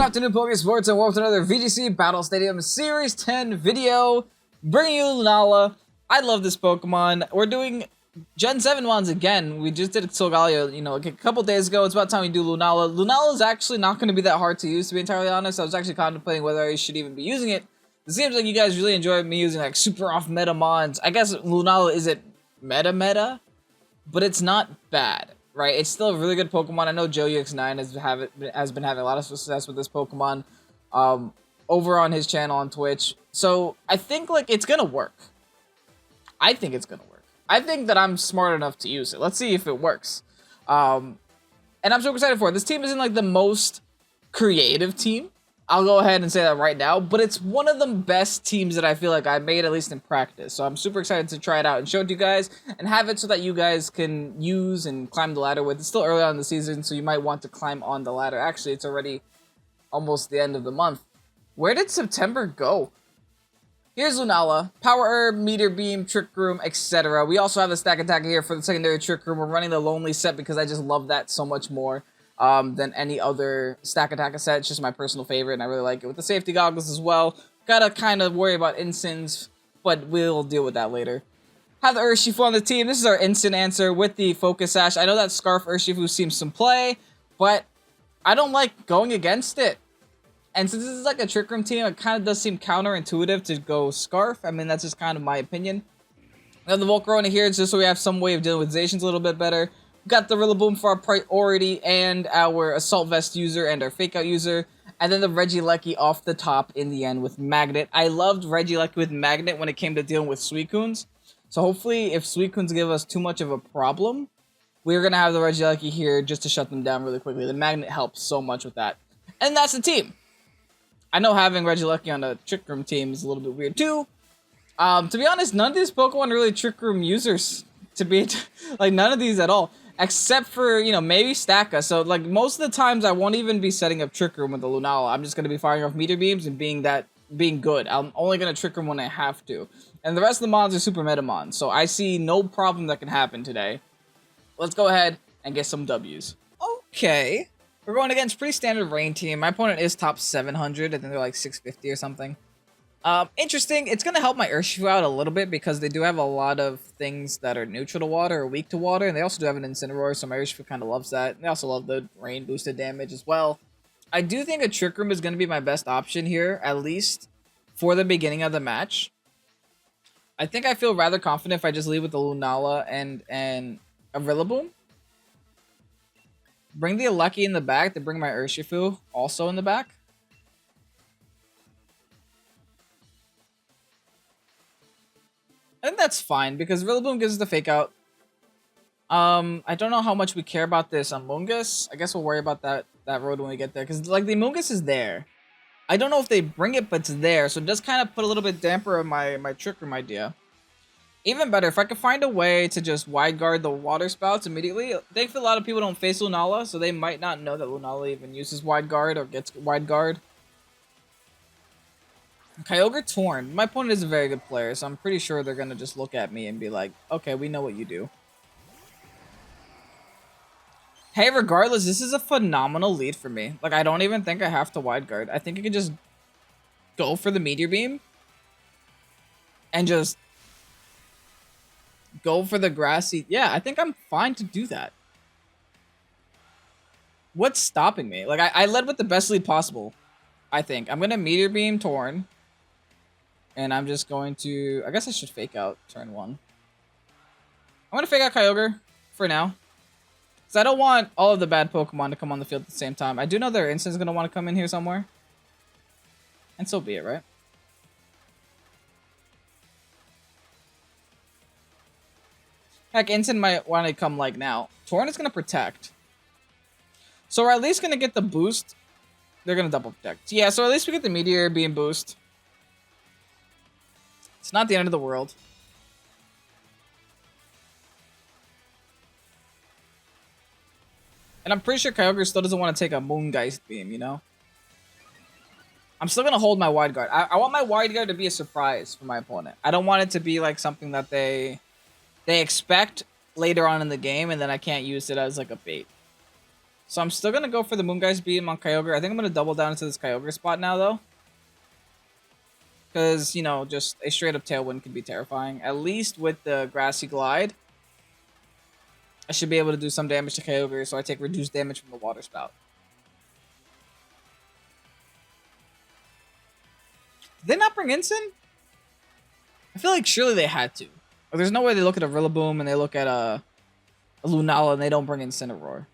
afternoon, Pokésports, and welcome to another VGC Battle Stadium Series 10 video, bringing you Lunala. I love this Pokemon. We're doing Gen 7 ones again. We just did Solgaleo, a couple days ago. It's about time we do Lunala. Lunala is actually not going to be that hard to use, to be entirely honest. I was actually contemplating whether I should even be using it. It seems like you guys really enjoy me using like super off meta mons. I guess Lunala isn't meta, but it's not bad. Right, it's still a really good Pokemon. I know JoeUX9 has been having a lot of success with this Pokemon over on his channel on Twitch. So I think like it's gonna work. I think it's gonna work. I think that I'm smart enough to use it. Let's see if it works. And I'm super excited for it. This team isn't like the most creative team. I'll go ahead and say that right now, but it's one of the best teams that I feel like I made, at least in practice. So I'm super excited to try it out and show it to you guys and have it so that you guys can use and climb the ladder with. It's still early on in the season, so you might want to climb on the ladder. Actually, it's already almost the end of the month. Where did September go? Here's Lunala, Power Herb, Meteor Beam, Trick Room, etc. We also have a Stack Attack here for the secondary Trick Room. We're running the Lonely set because I just love that so much more than any other Stack Attack set. It's just my personal favorite, and I really like it. With the safety goggles as well. Gotta kind of worry about Insins, but we'll deal with that later. Have the Urshifu on the team. This is our instant answer with the Focus Sash. I know that Scarf Urshifu seems some play, but I don't like going against it. And since this is like a Trick Room team, it kind of does seem counterintuitive to go Scarf. I mean, that's just kind of my opinion. We have the Volcarona here, just so we have some way of dealing with Zacians a little bit better. Got the Rillaboom for our priority and our Assault Vest user and our Fake Out user. And then the Regieleki off the top in the end with Magnet. I loved Regieleki with Magnet when it came to dealing with Suicunes. So hopefully if Suicunes give us too much of a problem, we're going to have the Regieleki here just to shut them down really quickly. The Magnet helps so much with that. And that's the team. I know having Regieleki on a Trick Room team is a little bit weird too. To be honest, none of these Pokemon are really Trick Room users. To be like none of these at all. Except for, maybe Stacka. So, like, most of the times I won't even be setting up Trick Room with the Lunala. I'm just going to be firing off Meteor Beams and being good. I'm only going to Trick Room when I have to. And the rest of the mons are Super Meta Mons. So I see no problem that can happen today. Let's go ahead and get some W's. Okay. We're going against pretty standard rain team. My opponent is top 700. I think they're like 650 or something. Interesting. It's going to help my Urshifu out a little bit because they do have a lot of things that are neutral to water or weak to water. And they also do have an Incineroar, so my Urshifu kind of loves that. They also love the rain boosted damage as well. I do think a Trick Room is going to be my best option here, at least for the beginning of the match. I think I feel rather confident if I just leave with the Lunala and a Rillaboom. Bring the Lucky in the back to bring my Urshifu also in the back. I think that's fine because Rillaboom gives us the Fake Out. I don't know how much we care about this Amoonguss. I guess we'll worry about that road when we get there because like the Amoonguss is there. I don't know if they bring it, but it's there, so it does kind of put a little bit damper on my Trick Room idea. Even better, if I could find a way to just wide guard the water spouts immediately. Thankfully, a lot of people don't face Lunala, so they might not know that Lunala even uses wide guard or gets wide guard. Kyogre Torn. My opponent is a very good player, so I'm pretty sure they're going to just look at me and be like, okay, we know what you do. Hey, regardless, this is a phenomenal lead for me. Like, I don't even think I have to wide guard. I think I can just go for the Meteor Beam and just go for the Grassy. Yeah, I think I'm fine to do that. What's stopping me? Like, I led with the best lead possible, I think. I'm going to Meteor Beam Torn. And I'm just going to... I guess I should Fake Out turn 1. I'm going to Fake Out Kyogre for now. Because I don't want all of the bad Pokemon to come on the field at the same time. I do know their Instant's going to want to come in here somewhere. And so be it, right? Heck, Instant might want to come like now. Torn is going to Protect. So we're at least going to get the boost. They're going to double Protect. Yeah, so at least we get the Meteor Beam boost. It's not the end of the world. And I'm pretty sure Kyogre still doesn't want to take a Moongeist Beam, I'm still going to hold my Wide Guard. I want my Wide Guard to be a surprise for my opponent. I don't want it to be like something that they expect later on in the game and then I can't use it as like a bait. So I'm still gonna go for the Moongeist Beam on Kyogre. I think I'm gonna double down into this Kyogre spot now, though. Because, you know, just a straight up Tailwind can be terrifying. At least with the Grassy Glide, I should be able to do some damage to Kyogre, so I take reduced damage from the Water Spout. Did they not bring Ensign? I feel like surely they had to. Or there's no way they look at a Rillaboom and they look at a Lunala and they don't bring Incineroar.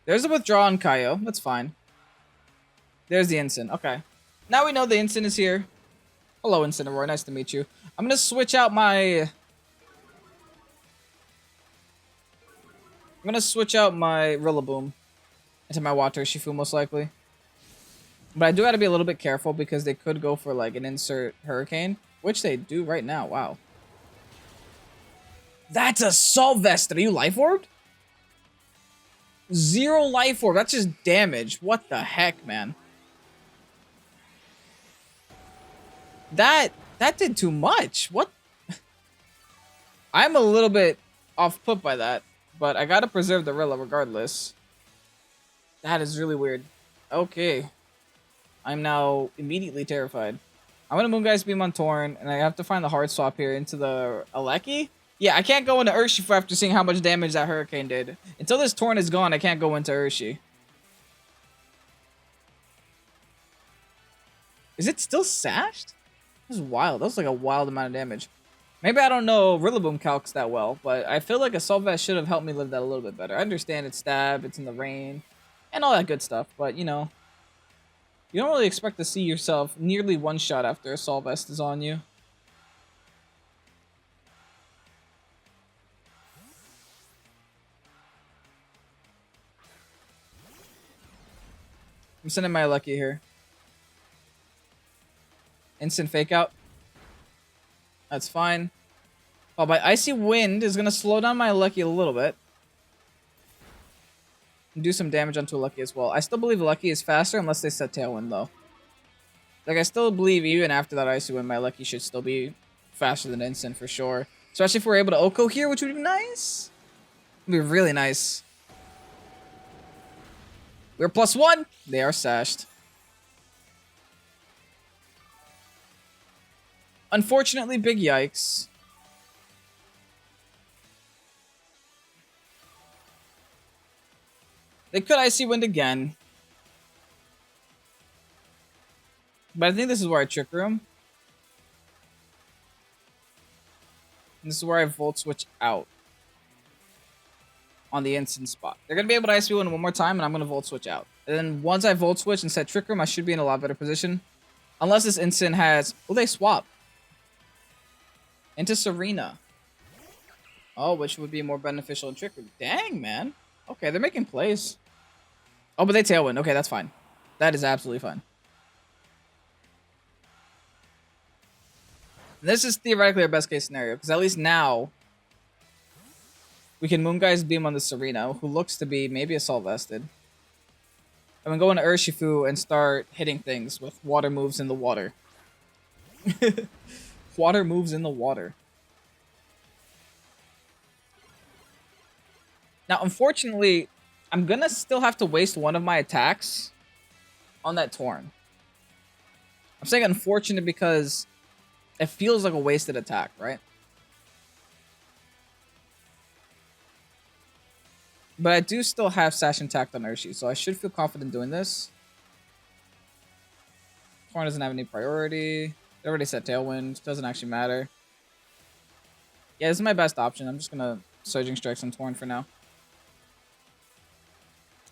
There's a withdraw on Kaio. That's fine. There's the Ensign. Okay. Now we know the Ensign is here. Hello, Incineroar. Nice to meet you. I'm going to switch out my... I'm going to switch out my Rillaboom into my Water Shifu, most likely. But I do have to be a little bit careful because they could go for, like, an insert Hurricane. Which they do right now. Wow. That's a Salt Vest. Are you Life Orbed? 0 Life Orb. That's just damage. What the heck, man? That did too much. What? I'm a little bit off put by that. But I gotta preserve the Rilla regardless. That is really weird. Okay. I'm now immediately terrified. I'm gonna Moongeist Beam on Torn, and I have to find the hard swap here into the Aleki. Yeah, I can't go into Urshifu after seeing how much damage that Hurricane did. Until this Torn is gone, I can't go into Urshi. Is it still sashed? This is wild. That was like a wild amount of damage. Maybe I don't know Rillaboom calcs that well, but I feel like a Assault Vest should have helped me live that a little bit better. I understand it's stab, it's in the rain, and all that good stuff, but you know, you don't really expect to see yourself nearly one-shot after Assault Vest is on you. I'm sending my Lucky here. Instant Fake Out. That's fine. Oh, my Icy Wind is going to slow down my Lucky a little bit. And do some damage onto a Lucky as well. I still believe Lucky is faster unless they set Tailwind, though. Like, I still believe even after that Icy Wind, my Lucky should still be faster than Instant for sure. Especially if we're able to Oko here, which would be nice. It would be really nice. We're +1. They are sashed. Unfortunately, big yikes. They could Icy Wind again. But I think this is where I Trick Room. And this is where I Volt Switch out. On the instant spot. They're going to be able to Icy Wind one more time, and I'm going to Volt Switch out. And then once I Volt Switch and set Trick Room, I should be in a lot better position. Unless this instant has... Oh, they swap. Into Serena. Oh, which would be more beneficial in Trick Room. Dang, man. Okay, they're making plays. Oh, but they Tailwind. Okay, that's fine. That is absolutely fine. And this is theoretically our best case scenario, because at least now we can Moongeist Beam on the Serena, who looks to be maybe Assault Vested. And then go into Urshifu and start hitting things with water moves in the water. Water moves in the water. Now, unfortunately, I'm gonna still have to waste one of my attacks on that Torn. I'm saying unfortunate because it feels like a wasted attack, right? But I do still have Sash intact on Urshi, so I should feel confident doing this. Torn doesn't have any priority. They already set Tailwind. Doesn't actually matter. Yeah, this is my best option. I'm just going to Surging Strikes on Torn for now.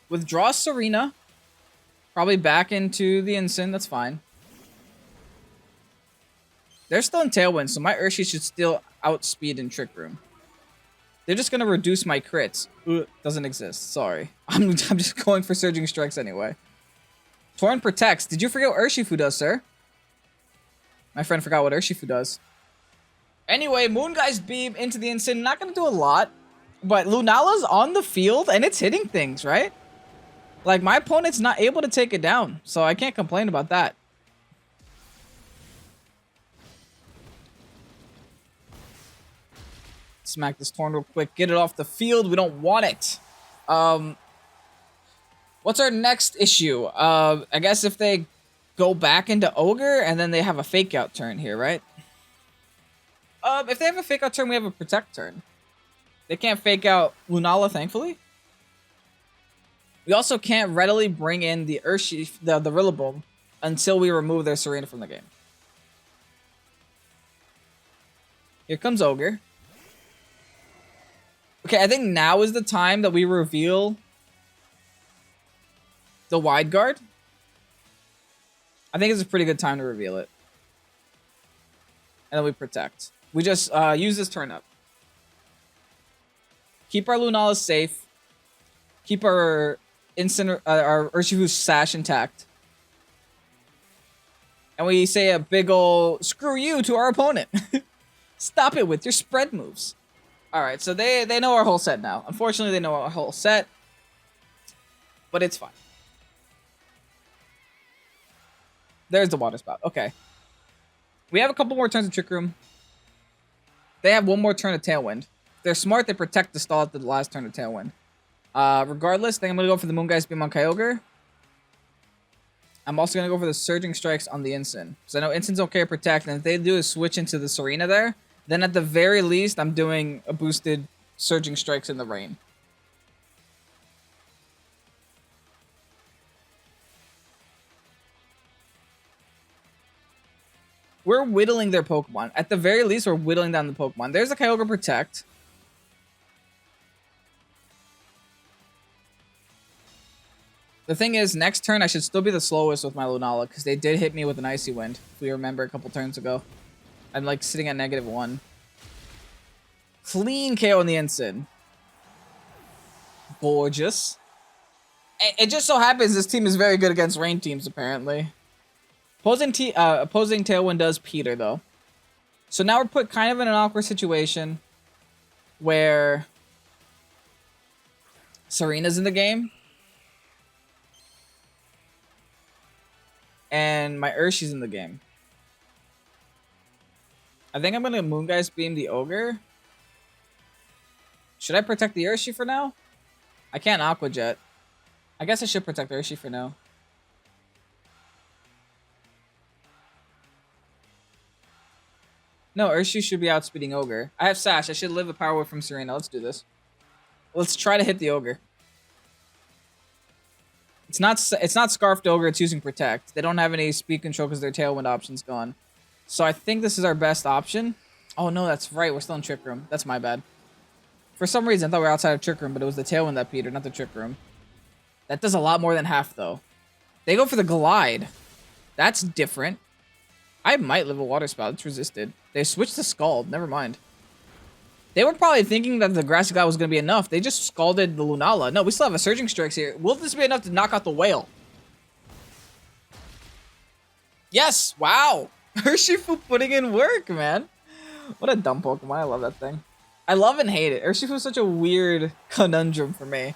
Withdraw Serena. Probably back into the Instant. That's fine. They're still in Tailwind, so my Urshi should still outspeed in Trick Room. They're just going to reduce my crits. Ooh, doesn't exist. Sorry. I'm just going for Surging Strikes anyway. Torn protects. Did you forget what Urshifu does, sir? My friend forgot what Urshifu does. Anyway, Moongeist Beam into the Instant. Not going to do a lot. But Lunala's on the field and it's hitting things, right? Like, my opponent's not able to take it down. So I can't complain about that. smack this Torn real quick. Get it off the field. We don't want it. What's our next issue? I guess if they go back into Ogre and then they have a fake out turn here, right? If they have a fake out turn, we have a protect turn. They can't fake out Lunala, thankfully. We also can't readily bring in the Urshifu, the Rillaboom, until we remove their Serena from the game. Here comes Ogre. Okay, I think now is the time that we reveal the Wide Guard. I think it's a pretty good time to reveal it. And then we protect. We just use this turn up. Keep our Lunala safe. Keep our our Urshifu Sash intact. And we say a big ol' screw you to our opponent. Stop it with your spread moves. Alright, so they know our whole set now. Unfortunately, they know our whole set. But it's fine. There's the water spout. Okay. We have a couple more turns of Trick Room. They have one more turn of Tailwind. If they're smart, they protect the stall at the last turn of Tailwind. Regardless, I think I'm going to go for the Moongeist Beam on Kyogre. I'm also going to go for the Surging Strikes on the Incin. Because I know Incin's okay to protect, and if they do is switch into the Serena there, then at the very least, I'm doing a boosted Surging Strikes in the rain. We're whittling their Pokemon. At the very least, we're whittling down the Pokemon. There's a Kyogre Protect. The thing is, next turn, I should still be the slowest with my Lunala, because they did hit me with an Icy Wind, if we remember a couple turns ago. I'm, like, sitting at -1. Clean KO in the Incin. Gorgeous. It just so happens this team is very good against rain teams, apparently. Opposing Tailwind does Peter, though. So now we're put kind of in an awkward situation where Serena's in the game. And my Urshi's in the game. I think I'm going to Moongeist Beam the Ogre. Should I protect the Urshi for now? I can't Aqua Jet. I guess I should protect Urshi for now. No, Urshi should be outspeeding Ogre. I have Sash. I should live a power wave from Serena. Let's do this. Let's try to hit the Ogre. It's not Scarfed Ogre, it's using Protect. They don't have any speed control because their Tailwind option's gone. So I think this is our best option. Oh no, that's right. We're still in Trick Room. That's my bad. For some reason, I thought we were outside of Trick Room, but it was the Tailwind that petered, not the Trick Room. That does a lot more than half, though. They go for the Glide. That's different. I might live a Water Spout. It's resisted. They switched to Scald. Never mind. They were probably thinking that the Grassy Glide was going to be enough. They just scalded the Lunala. No, we still have a Surging Strikes here. Will this be enough to knock out the Whale? Yes! Wow! Urshifu putting in work, man. What a dumb Pokemon. I love that thing. I love and hate it. Urshifu is such a weird conundrum for me.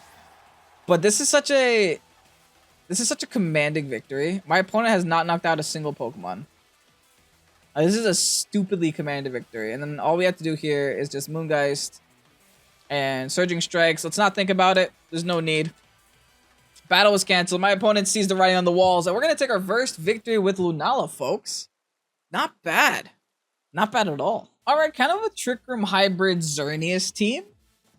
But this is such a commanding victory. My opponent has not knocked out a single Pokemon. This is a stupidly commanded victory. And then all we have to do here is just Moongeist and Surging Strikes. Let's not think about it. There's no need. Battle was canceled. My opponent sees the writing on the walls. And we're going to take our first victory with Lunala, folks. Not bad. Not bad at all. Alright, kind of a Trick Room hybrid Xerneas team.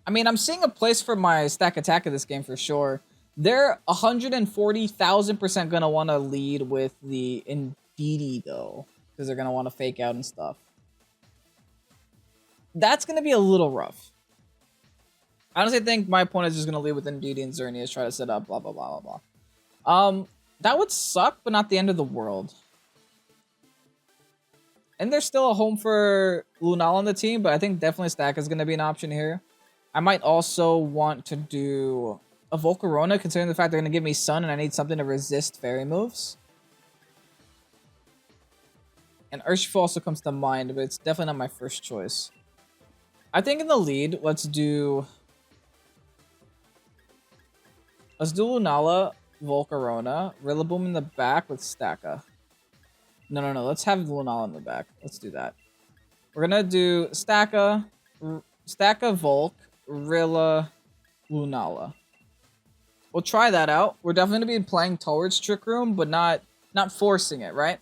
I mean, I'm seeing a place for my stack attack of this game for sure. They're 140,000% going to want to lead with the Indeedee, though. Because they're going to want to fake out and stuff. That's going to be a little rough. I honestly think my opponent is just going to lead with Indeedee and Xerneas, try to set up, blah, blah, blah, blah, blah. That would suck, but not the end of the world. And there's still a home for Lunala on the team, but I think definitely Stack is going to be an option here. I might also want to do a Volcarona, considering the fact they're going to give me Sun and I need something to resist fairy moves. And Urshifu also comes to mind, but it's definitely not my first choice. I think in the lead, let's do Lunala, Volcarona, Rillaboom in the back with Stacka. No. Let's have Lunala in the back. Let's do that. We're gonna do Stacka, Stack of Volk, Rilla, Lunala. We'll try that out. We're definitely gonna be playing towards Trick Room, but not forcing it, right?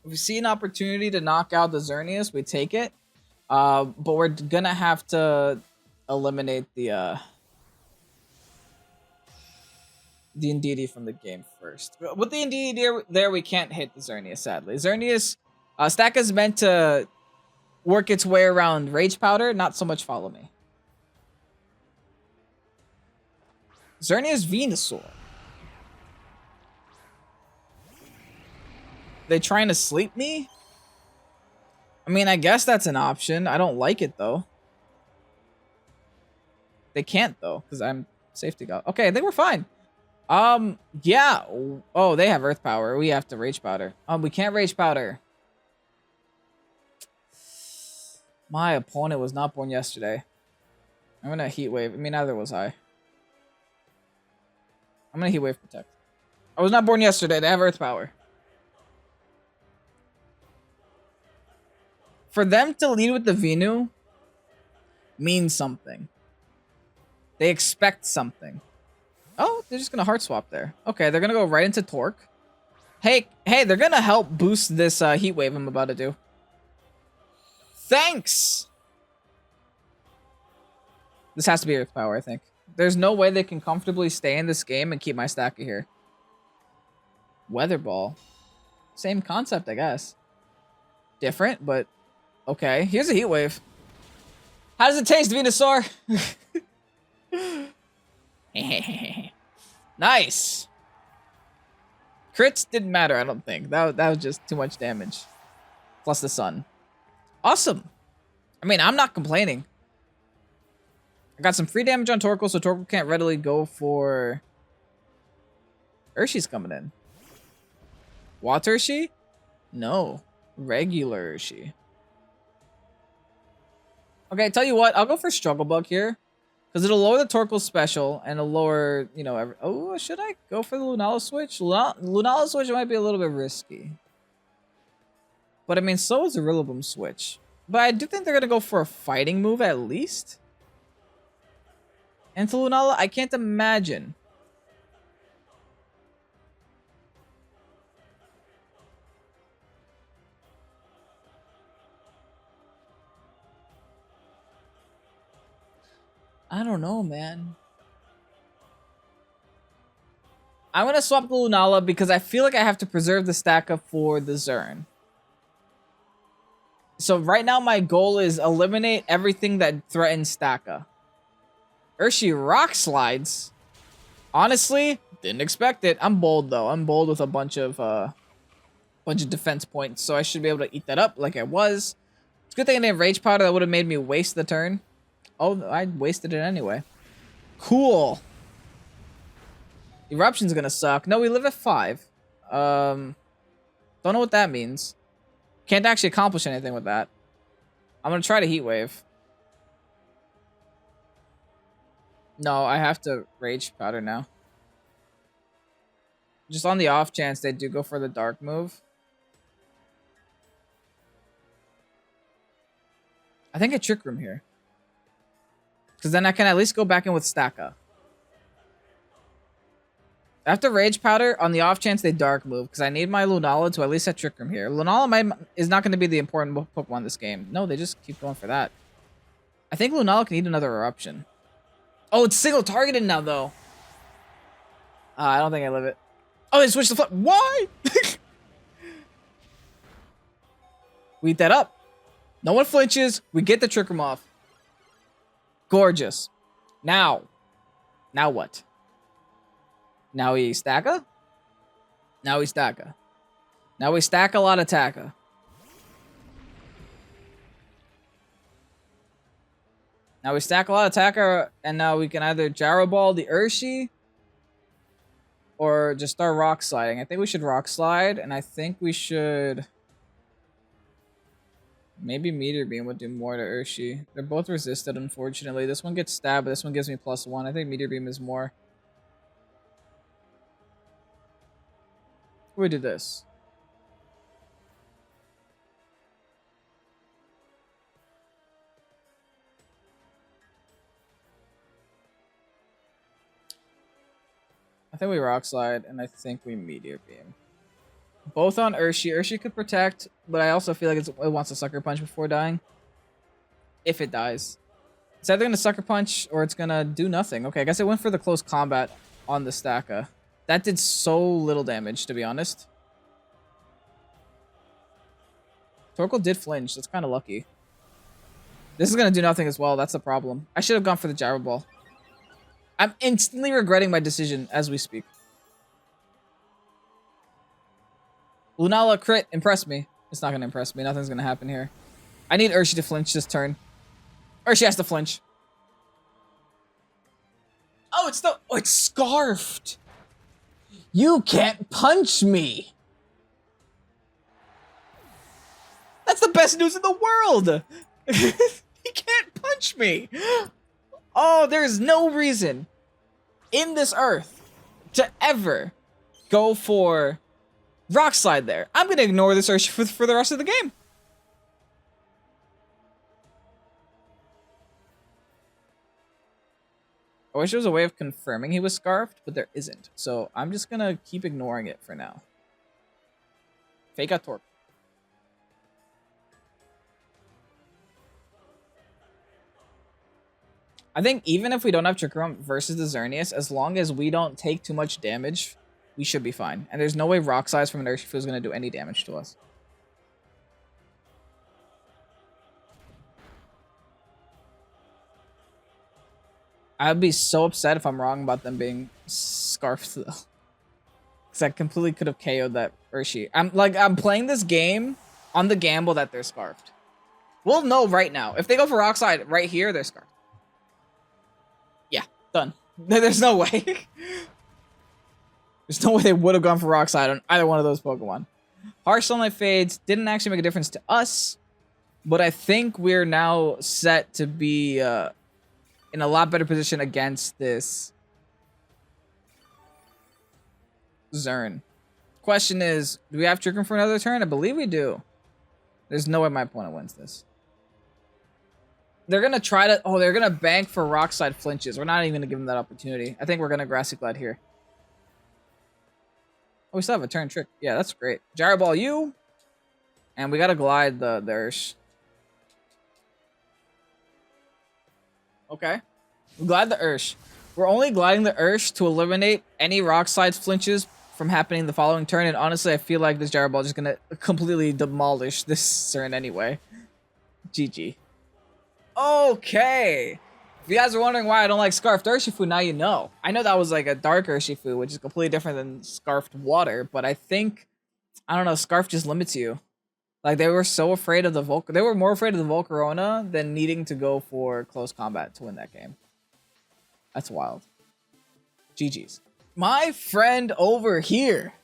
If we see an opportunity to knock out the Xerneas, we take it. But we're gonna have to eliminate the Indeedee from the game first. With the Indeedee there, we can't hit the Xerneas, sadly. Xerneas, Stack is meant to work its way around Rage Powder, not so much Follow Me. Xerneas Venusaur. They trying to sleep me? I mean, I guess that's an option. I don't like it, though. They can't, though, because I'm safety go. Okay, they were fine. Yeah. Oh, they have Earth Power. We have to Rage Powder. We can't Rage Powder. My opponent was not born yesterday. I'm gonna Heat Wave. I mean, neither was I. I'm gonna Heat Wave Protect. I was not born yesterday. They have Earth Power. For them to lead with the Venu means something. They expect something. Oh, they're just gonna Heart Swap there. Okay, they're gonna go right into Torque. Hey, they're gonna help boost this Heat Wave I'm about to do. Thanks! This has to be Earth Power, I think. There's no way they can comfortably stay in this game and keep my stacker here. Weather Ball. Same concept, I guess. Different, but okay. Here's a Heat Wave. How does it taste, Venusaur? Nice. Crits didn't matter, I don't think. That was just too much damage. Plus the sun. Awesome. I mean, I'm not complaining. I got some free damage on Torkoal, so Torkoal can't readily go for... Urshi's coming in. Water Urshi? No. Regular Urshi. Okay, tell you what. I'll go for Struggle Bug here. Because it'll lower the Torkoal special and it'll lower, you know... Oh, should I go for the Lunala switch? Lunala switch might be a little bit risky. But I mean, so is the Rillaboom switch. But I do think they're going to go for a fighting move at least. Into Lunala, I can't imagine. I don't know, man. I'm going to swap the Lunala because I feel like I have to preserve the stack up for the Zern. So right now my goal is eliminate everything that threatens Stacka. Urshi Rock Slides. Honestly, didn't expect it. I'm bold though. I'm bold with a bunch of defense points, so I should be able to eat that up like I was. It's a good thing I didn't Rage Powder. That would have made me waste the turn. Oh, I wasted it anyway. Cool. Eruption's gonna suck. No, we live at 5. Don't know what that means. Can't actually accomplish anything with that. I'm gonna try to Heat Wave. No, I have to Rage Powder now. Just on the off chance they do go for the Dark move. I think I Trick Room here. Because then I can at least go back in with Stacka. After Rage Powder, on the off chance they Dark move, because I need my Lunala to at least set Trick Room here. Lunala is not going to be the important Pokemon in this game. No, they just keep going for that. I think Lunala can eat another Eruption. Oh, it's single targeted now, though. I don't think I live it. Oh, they switched the flip. Why? We eat that up. No one flinches. We get the Trick Room off. Gorgeous. Now what? Now we Stacka? Now we Stacka. Now we stack a lot of Taka. Now we stack a lot of Taka, and now we can either Gyro Ball the Urshi or just start Rock Sliding. I think we should Rock Slide, and I think we should... Maybe Meteor Beam would do more to Urshi. They're both resisted, unfortunately. This one gets stabbed, but this one gives me +1. I think Meteor Beam is more. We do this. I think we Rock Slide, and I think we Meteor Beam. Both on Urshi. Urshi could protect, but I also feel like it wants a Sucker Punch before dying. If it dies. It's either going to Sucker Punch, or it's going to do nothing. Okay, I guess it went for the close combat on the Stacka. That did so little damage, to be honest. Torkoal did flinch. That's kind of lucky. This is going to do nothing as well. That's the problem. I should have gone for the Gyro Ball. I'm instantly regretting my decision as we speak. Lunala crit. Impress me. It's not going to impress me. Nothing's going to happen here. I need Urshi to flinch this turn. Urshi has to flinch. Oh, it's scarfed. You can't punch me. That's the best news in the world. He can't punch me. Oh, there's no reason in this earth to ever go for Rock Slide there. I'm going to ignore this Urshi for the rest of the game. I wish there was a way of confirming he was scarfed, but there isn't. So I'm just going to keep ignoring it for now. Fake out Torque. I think even if we don't have Trick Room versus the Xerneas, as long as we don't take too much damage, we should be fine. And there's no way Rock Size from an Urshifu is going to do any damage to us. I'd be so upset if I'm wrong about them being scarfed, though. Because I completely could have KO'd that Urshi. I'm playing this game on the gamble that they're scarfed. We'll know right now. If they go for Rock Slide right here, they're scarfed. Yeah, done. There's no way. There's no way they would have gone for Rock Slide on either one of those Pokemon. Harsh Sunlight Fades didn't actually make a difference to us, but I think we're now set to be in a lot better position against this Zern. Question is, do we have Trick Room for another turn? I believe we do. There's no way my opponent wins this. They're going to try to... Oh, they're going to bank for Rock Slide flinches. We're not even going to give them that opportunity. I think we're going to Grassy Glide here. Oh, we still have a turn trick. Yeah, that's great. Gyro Ball you. And we got to glide the Ursh. Okay. We glide the Ursh. We're only gliding the Ursh to eliminate any Rock Slides flinches from happening the following turn. And honestly, I feel like this Gyro Ball is just going to completely demolish this turn anyway. GG. Okay. If you guys are wondering why I don't like Scarfed Urshifu, now you know. I know that was like a Dark Urshifu, which is completely different than Scarfed Water, but I think, I don't know, Scarf just limits you. Like, they were so afraid of the they were more afraid of the Volcarona than needing to go for close combat to win that game. That's wild. GG's. My friend over here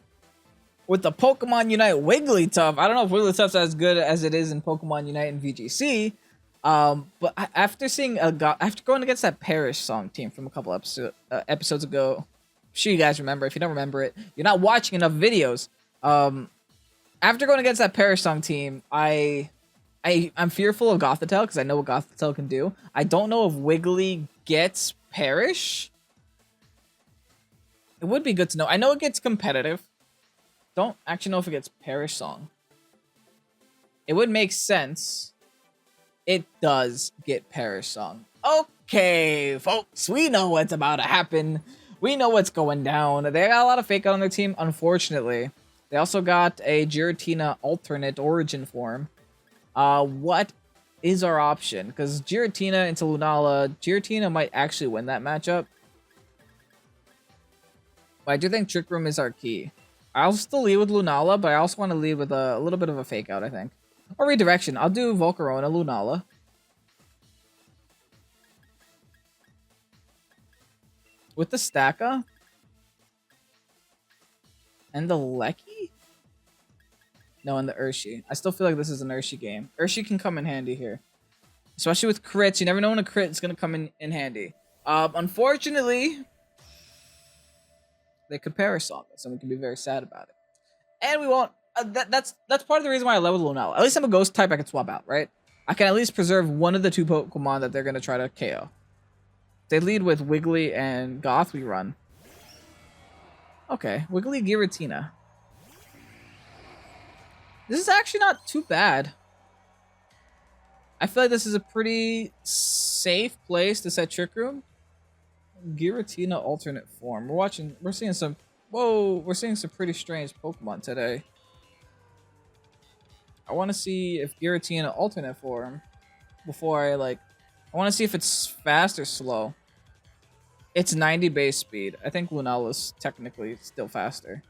with the Pokemon Unite Wigglytuff. I don't know if Wigglytuff's as good as it is in Pokemon Unite and VGC. But after seeing after going against that Perish song team from a couple episodes ago, I'm sure you guys remember. If you don't remember it, you're not watching enough videos. After going against that Perish song team, I'm fearful of Gothitelle because I know what Gothitelle can do. I don't know if Wiggly gets Perish. It would be good to know. I know it gets competitive. Don't actually know if it gets Perish song. It would make sense. It does get Perish song. Okay, folks, we know what's about to happen. We know what's going down. They got a lot of fake out on their team, unfortunately. They also got a Giratina alternate origin form. What is our option? Because Giratina into Lunala, Giratina might actually win that matchup. But I do think Trick Room is our key. I'll still lead with Lunala, but I also want to lead with a little bit of a fake out, I think. Or redirection. I'll do Volcarona, Lunala. With the Stacka. And the Lecky? No, and the Urshi. I still feel like this is an Urshi game. Urshi can come in handy here. Especially with crits. You never know when a crit is going to come in handy. Unfortunately, they could Perish on us, and we can be very sad about it. And we won't... that's part of the reason why I love Lunala. At least I'm a ghost type I can swap out, right? I can at least preserve one of the two Pokemon that they're going to try to KO. They lead with Wiggly and Goth, we run. Okay, Wiggly Giratina. This is actually not too bad. I feel like this is a pretty safe place to set Trick Room. Giratina alternate form. We're seeing some, we're seeing some pretty strange Pokemon today. I want to see if Giratina alternate form before I want to see if it's fast or slow. It's 90 base speed. I think LUNALA is technically still faster.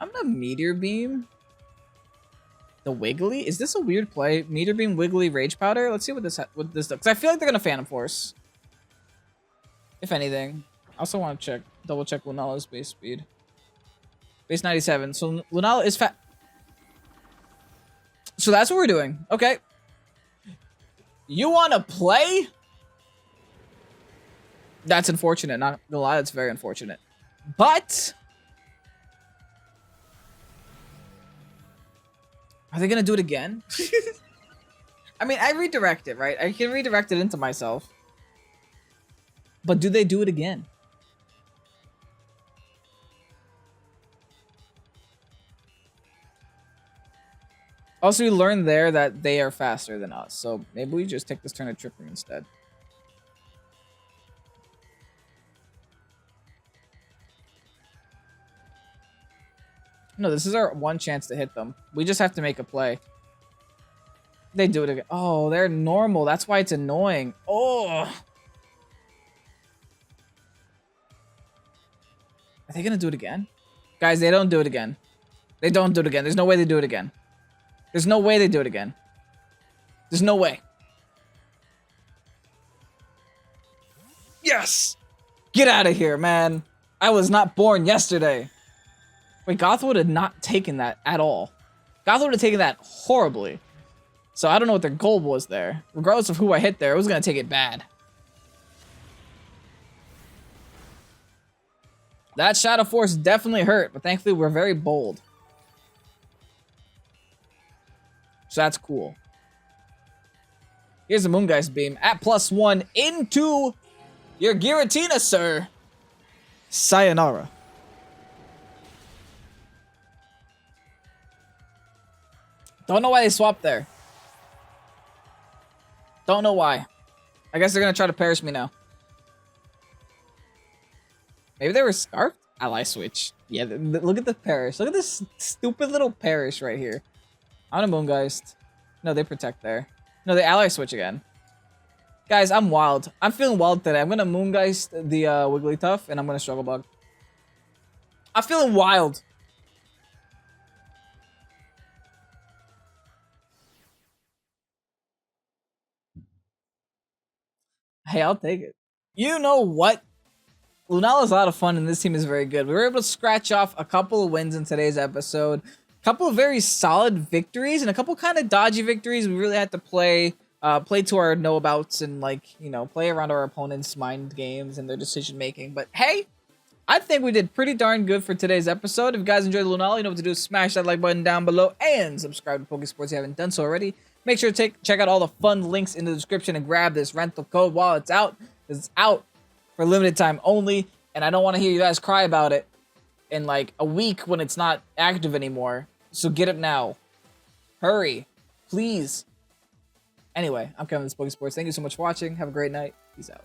I'm gonna Meteor Beam. The Wiggly? Is this a weird play? Meteor Beam, Wiggly, Rage Powder? Let's see what this does. Because I feel like they're gonna Phantom Force. If anything. I also want to double check LUNALA's base speed. Base 97. So LUNALA is fat. So that's what we're doing. Okay. You want to play? That's unfortunate. Not gonna lie, that's very unfortunate. But are they gonna do it again? I mean, I redirect it, right? I can redirect it into myself. But do they do it again? Also, we learned there that they are faster than us, so maybe we just take this turn at Trick Room instead. No, this is our one chance to hit them. We just have to make a play. They do it again. Oh, they're normal. That's why it's annoying. Oh. Are they gonna do it again? Guys, they don't do it again. They don't do it again. There's no way they do it again. There's no way they do it again. There's no way. Yes! Get out of here, man. I was not born yesterday. Wait, Goth would have not taken that at all. Goth would have taken that horribly. So I don't know what their goal was there. Regardless of who I hit there, it was going to take it bad. That Shadow Force definitely hurt, but thankfully we're very bold. So that's cool. Here's a Moongeist Beam at +1 into your Giratina, sir. Sayonara. Don't know why they swapped there. Don't know why. I guess they're going to try to perish me now. Maybe they were scarfed? Ally switch. Yeah, look at the perish. Look at this stupid little perish right here. I'm a Moongeist. No, they protect there. No, they ally switch again. Guys, I'm wild. I'm feeling wild today. I'm going to Moongeist the Wigglytuff, and I'm going to Struggle Bug. I'm feeling wild. Hey, I'll take it. You know what? LUNALA is a lot of fun, and this team is very good. We were able to scratch off a couple of wins in today's episode. A couple of very solid victories, and a couple kind of dodgy victories. We really had to play to our know-abouts and, play around our opponents' mind games and their decision-making. But hey, I think we did pretty darn good for today's episode. If you guys enjoyed LUNALA, you know what to do. Smash that like button down below and subscribe to Pokésports if you haven't done so already. Make sure to check out all the fun links in the description and grab this rental code while it's out. It's out for limited time only, and I don't want to hear you guys cry about it in a week when it's not active anymore. So get it now. Hurry. Please. Anyway, I'm Kevin with Pokésports. Thank you so much for watching. Have a great night. Peace out.